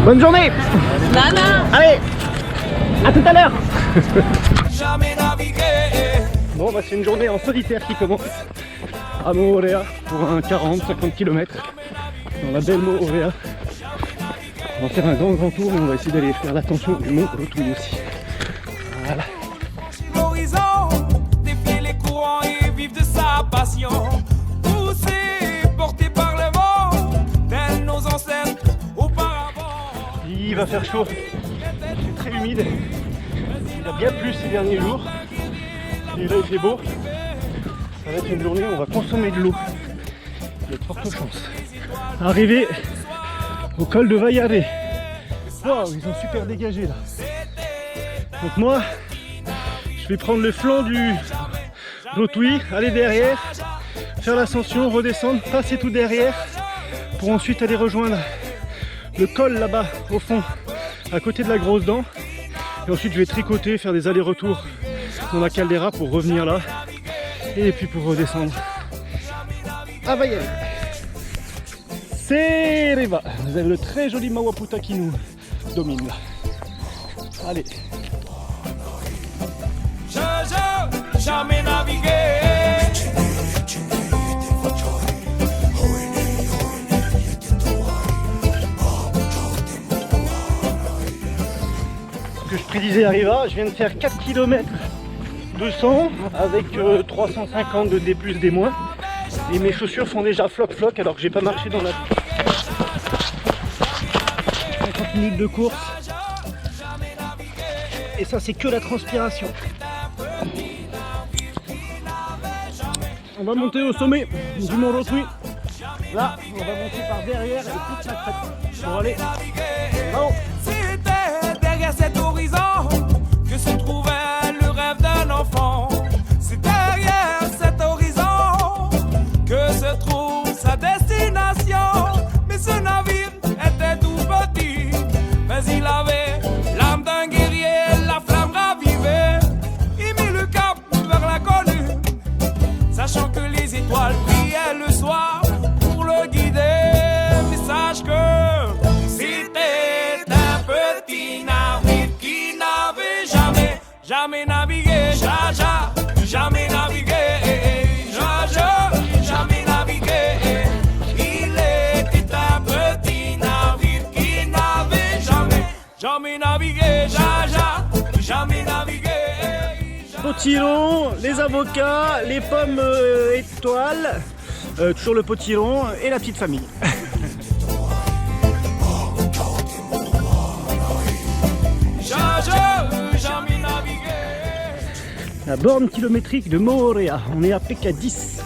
Bonne journée. Nana. Allez, à tout à l'heure. Bon bah c'est une journée en solitaire qui commence à Moorea pour un 40-50 km dans la belle Moorea. On va faire un grand tour et on va essayer d'aller faire l'ascension du mont Rotui aussi. Voilà. L'horizon, défier les courants et vivre de sa passion. Poussé, porté par le vent, tels nos ancêtres auparavant. Il va faire chaud, c'est très humide. Il a bien plu ces derniers jours. Et là il fait beau. Ça va être une journée où on va consommer de l'eau. Il y a de fortes chances. Arrivé au col de Vaiare. Waouh, ils ont super dégagé là. Donc moi, je vais prendre le flanc du Rotui, aller derrière, faire l'ascension, redescendre, passer tout derrière, pour ensuite aller rejoindre le col là-bas au fond, à côté de la grosse dent. Et ensuite je vais tricoter, faire des allers-retours dans la caldeira pour revenir là. Et puis pour redescendre à Vaiare. C'est Riva. Vous avez le très joli Mawaputa qui nous domine là. Allez. Jamais navigué. Ce que je prédisais à Riva, je viens de faire 4 km 200 avec 350 de D+, D-. Et mes chaussures font déjà floc alors que j'ai pas marché dans la 50 minutes de course. Et ça c'est que la transpiration. On va monter au sommet du mont Rotui. Là, on va monter par derrière et toute la crête pour aller là-haut. C'était derrière cet horizon que se trouvait le rêve d'un enfant. C'est derrière cet horizon que se trouve sa destination. Mais ce navire était tout petit, mais il avait l'âme d'un guerrier, la flamme ravivée. Il mit le cap vers l'inconnu, sachant que les étoiles brillaient le soir pour le guider. Mais sache que c'était un petit navire qui n'avait jamais navigué, jamais navigué, jamais navigué. Il était un petit navire qui n'avait jamais navigué, jamais navigué. Potiron, les avocats, les pommes étoiles, toujours le potiron et la petite famille. Jamais navigué. La borne kilométrique de Moorea, on est à PK10.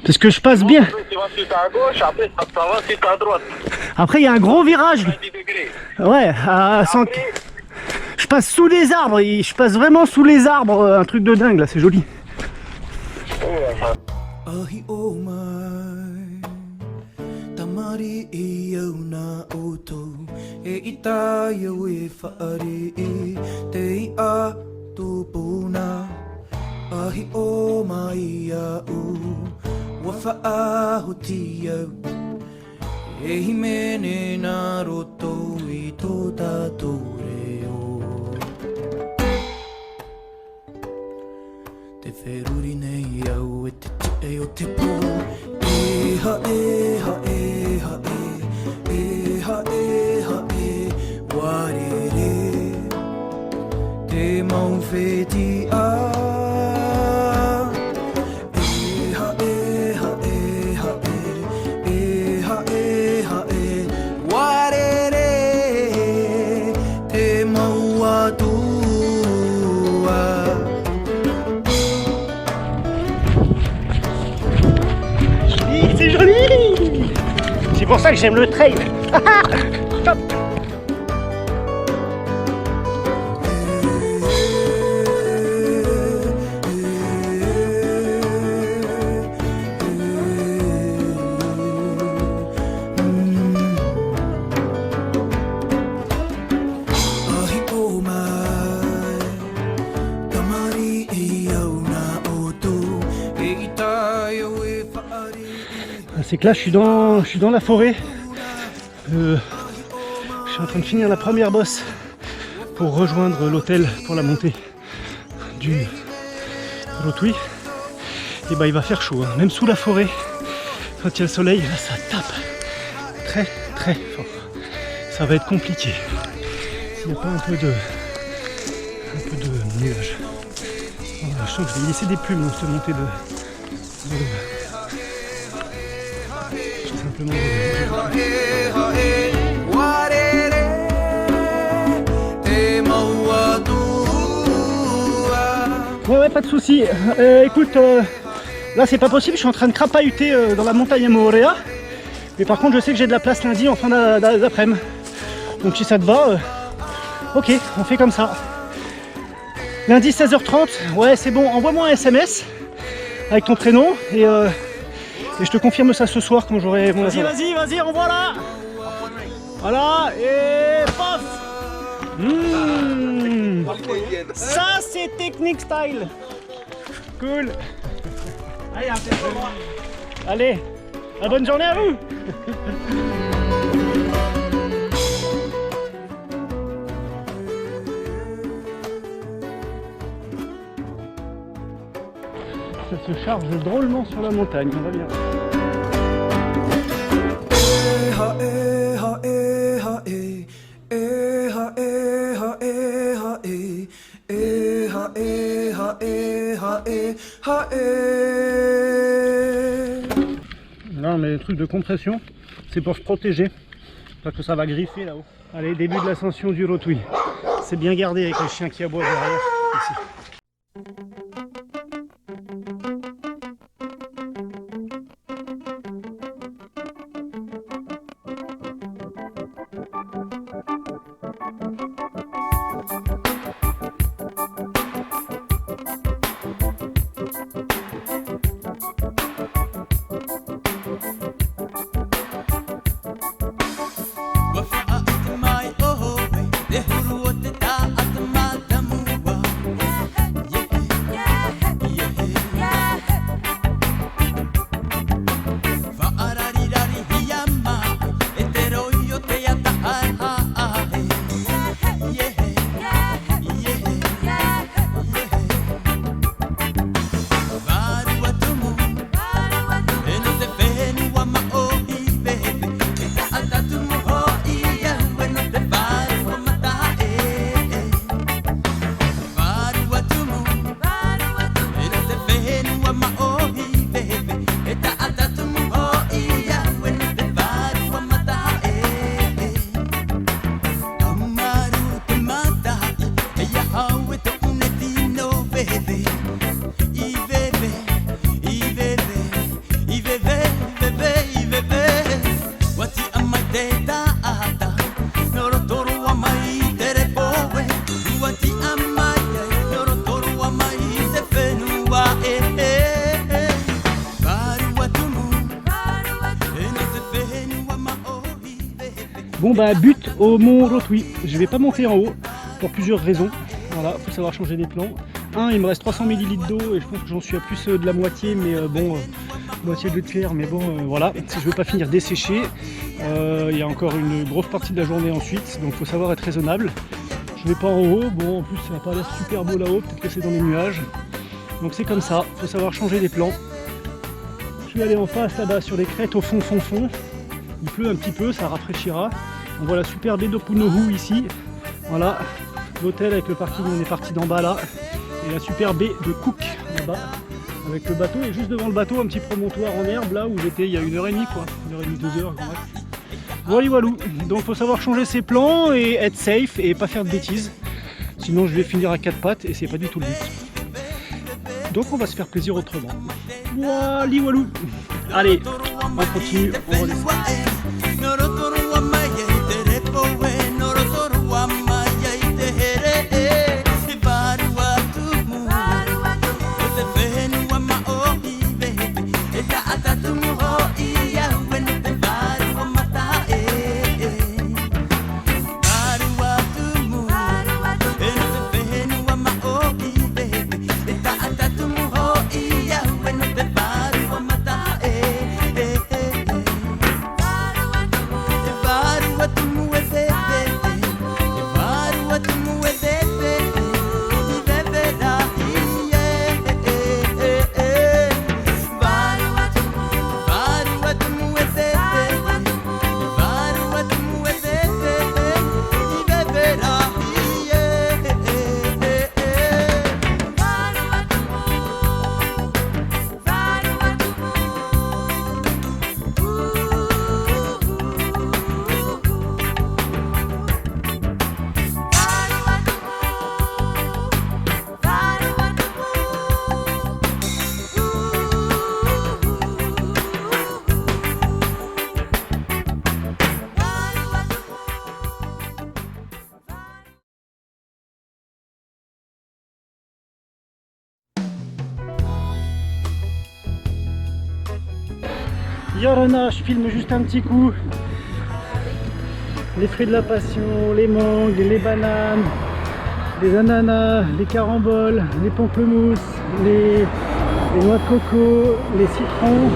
Parce que je passe bien. Tu vas suite à gauche, après ça va suite à droite. Après il y a un gros virage. 10 degrés. Ouais, à 100... Je passe sous les arbres, je passe vraiment sous les arbres, un truc de dingue là, c'est joli. Ahi o mai tamari e au na oto e ita yo e whaare e te ia tupuna ahi o mai au wa whaahoti au e himene na roto i tō tātou reo te wheruri nei au e te te o te pō e ha e ha e ha e e ha e ha e warere te mau wheti a e ha e ha e ha e e ha e ha e warere te mau atua. C'est joli. C'est pour ça que j'aime le trail. Top. c'est que là je suis dans la forêt. Je suis en train de finir la première bosse pour rejoindre l'hôtel pour la montée du Rotui. Et bah il va faire chaud, hein. Même sous la forêt, quand il y a le soleil, là ça tape très très fort. Ça va être compliqué s'il n'y a pas un peu de nuages. Je sens que je vais y laisser des plumes dans cette montée de simplement ouais, pas de soucis. Écoute, là c'est pas possible, je suis en train de crapahuter dans la montagne à Moorea. Mais par contre je sais que j'ai de la place lundi en fin d'après-midi. Donc si ça te va, ok, on fait comme ça. Lundi 16h30, ouais c'est bon, envoie-moi un SMS avec ton prénom et je te confirme ça ce soir quand j'aurai mon agenda. Vas-y, envoie là. Voilà, et paf. Ça c'est technique style. Cool. Allez, bonne journée à vous. Ça se charge drôlement sur la montagne, on va bien. Non mais le truc de compression, c'est pour se protéger, parce que ça va griffer là-haut. Allez, début de l'ascension du Rotui. C'est bien gardé avec le chien qui aboie derrière, ici. Bon bah but au mont Rotui. Je vais pas monter en haut pour plusieurs raisons. Voilà, faut savoir changer des plans. Il me reste 300 ml d'eau et je pense que j'en suis à plus de la moitié, mais moitié de clair, mais bon voilà, si je veux pas finir desséché, il y a encore une grosse partie de la journée ensuite, donc faut savoir être raisonnable. Je vais pas en haut, bon en plus ça n'a pas l'air super beau là-haut, peut-être que c'est dans les nuages. Donc c'est comme ça, faut savoir changer les plans. Je vais aller en face là-bas sur les crêtes au fond. Il pleut un petit peu, ça rafraîchira. On voit la super baie d'Opunohu ici. Voilà, l'hôtel avec le parking, on est parti d'en bas là. Et la super baie de Cook là-bas, avec le bateau. Et juste devant le bateau, un petit promontoire en herbe là où j'étais il y a 1h30 quoi. 1h30, 2h, grand max. Voilà. Donc faut savoir changer ses plans et être safe et pas faire de bêtises. Sinon je vais finir à 4 pattes et c'est pas du tout le but. Donc on va se faire plaisir autrement. Walou. Allez, on continue, on redescend. Yorona, je filme juste un petit coup. Les fruits de la passion, les mangues, les bananes, les ananas, les caramboles, les pamplemousses, les noix de coco, les citrons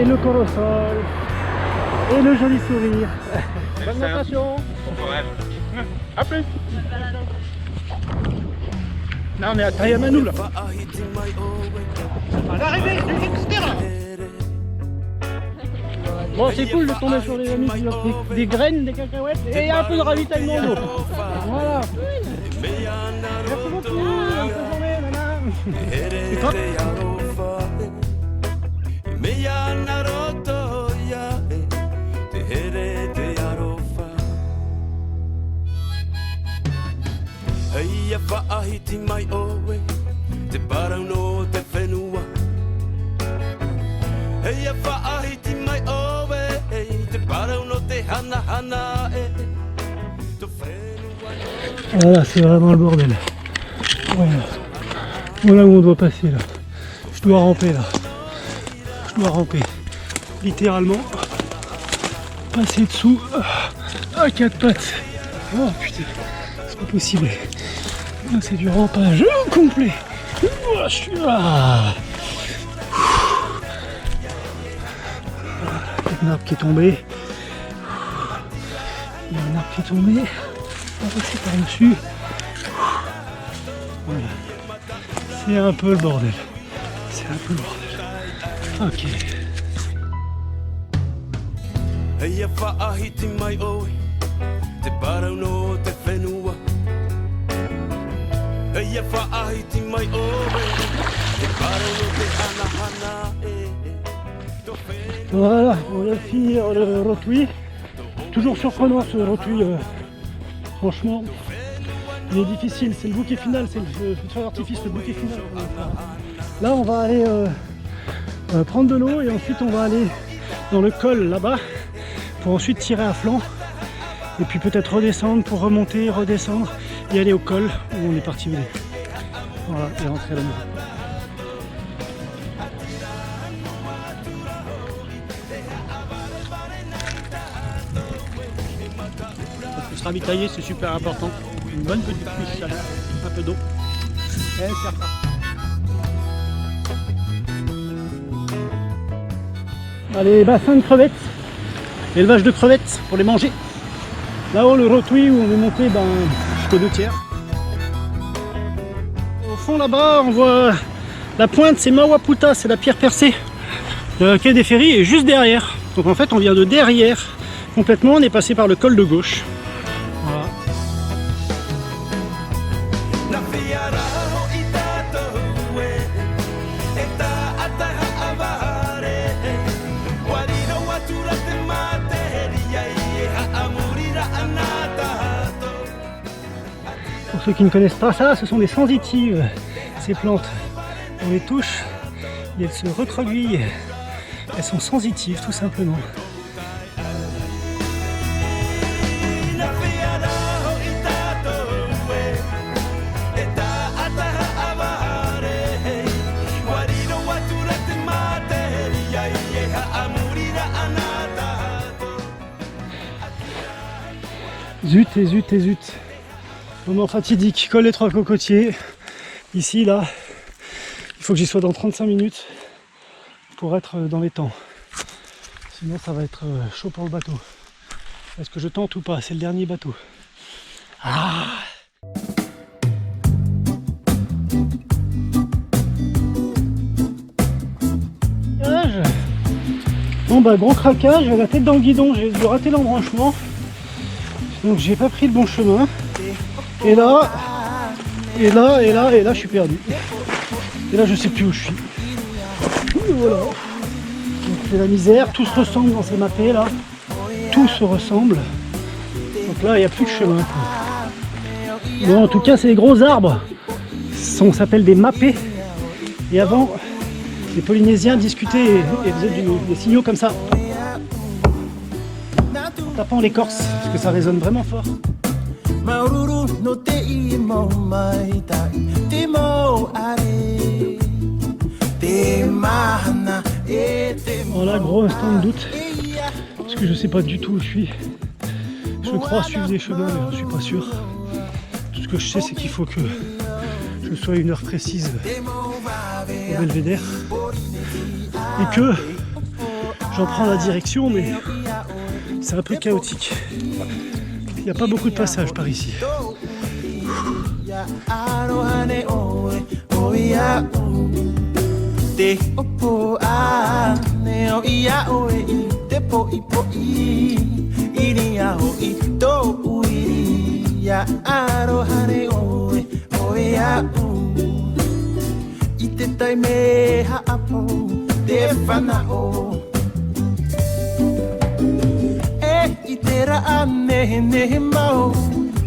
et le corosol et le joli sourire. Bonne natation. Bon courage. A plus. Là on est à Tayamanu là. À l'arrivée, etc. Bon, c'est cool de tomber sur les amis qui offrent des graines, des cacahuètes et un peu de ravitaillement d'eau. Voilà. Merci beaucoup. Bonne journée, nana. Et toi? Voilà, c'est vraiment le bordel. Voilà. Voilà où on doit passer là. Je dois ramper là. Je dois ramper. Littéralement. Passer dessous. À quatre pattes. Oh putain. C'est pas possible. Là, c'est du rampage complet. Voilà, je suis là. Il y a un arbre qui est tombé. Il y a un arbre qui est tombé. On va passer par-dessus. Voilà. C'est un peu le bordel. C'est un peu le bordel. Ok. Voilà, on va finir le rotui. Toujours surprenant ce rotui. Franchement, il est difficile. C'est le bouquet final, c'est le feu d'artifice, le bouquet final. Là, on va aller prendre de l'eau et ensuite on va aller dans le col là-bas pour ensuite tirer à flanc et puis peut-être redescendre pour remonter, redescendre et aller au col où on est parti au début. Voilà, et rentrer à la maison. Se ravitailler, c'est super important. Une bonne petite cuisse chaleur, un peu d'eau. Et c'est reparti. Allez, bassin de crevettes, élevage de crevettes pour les manger. Là-haut, le rotui où on est monté jusqu'aux 2/3. Au fond là-bas, on voit la pointe, c'est Mawaputa, c'est la pierre percée de quai des ferries, et juste derrière. Donc en fait, on vient de derrière complètement, on est passé par le col de gauche. Voilà. Pour ceux qui ne connaissent pas ça, ce sont des sensitives, ces plantes. On les touche et elles se recroquevillent. Elles sont sensitives tout simplement. Zut et zut et zut. Moment fatidique, col des Trois Cocotiers. Ici, là, il faut que j'y sois dans 35 minutes pour être dans les temps. Sinon, ça va être chaud pour le bateau. Est-ce que je tente ou pas? C'est le dernier bateau. Ah! Bon bah gros craquage, la tête dans le guidon, j'ai dû rater l'embranchement. Donc j'ai pas pris le bon chemin. Et là, je suis perdu. Et là je sais plus où je suis. Voilà. Donc c'est la misère, tout se ressemble dans ces mappés là. Tout se ressemble. Donc là il n'y a plus de chemin, quoi. Bon en tout cas ces gros arbres s'appellent des mappés. Et avant, les Polynésiens discutaient et faisaient des signaux comme ça. En tapant l'écorce, parce que ça résonne vraiment fort. Voilà, Là, gros instant de doute, parce que je sais pas du tout où je suis. Je crois suivre des chemins, mais j'en suis pas sûr. Tout ce que je sais, c'est qu'il faut que je sois à une heure précise au Belvédère et que j'en prends la direction, mais c'est un peu chaotique. Il n'y a pas beaucoup de passages par ici. Itera ane ne mau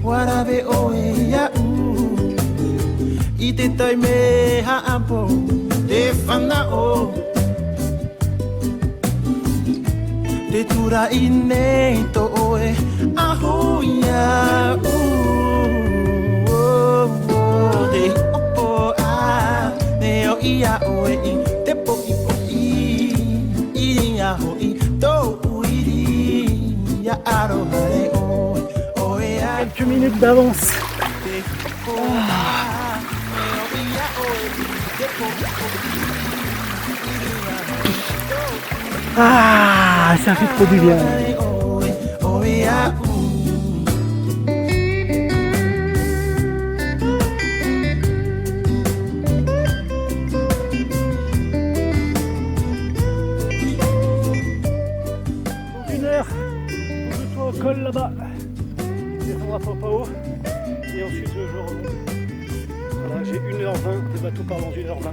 warabe oe ya ite tai me ha ampo te fana o te tura ine to oe aho ya te opo a ne o ia oe te po i ya ho i to Quelques minutes d'avance. Ah, ça fait trop du bien. Au col là-bas, descendra pas haut et ensuite je remonte. Voilà, j'ai 1h20, les bateaux partent dans 1h20,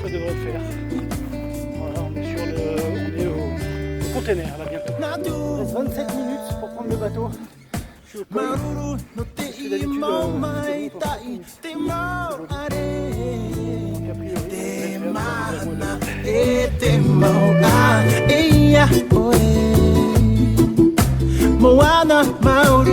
ça devrait le faire. Voilà, on est au container là bientôt. Il reste 27 minutes pour prendre le bateau. Je suis au col. Parce que d'habitude, Moana, Maori.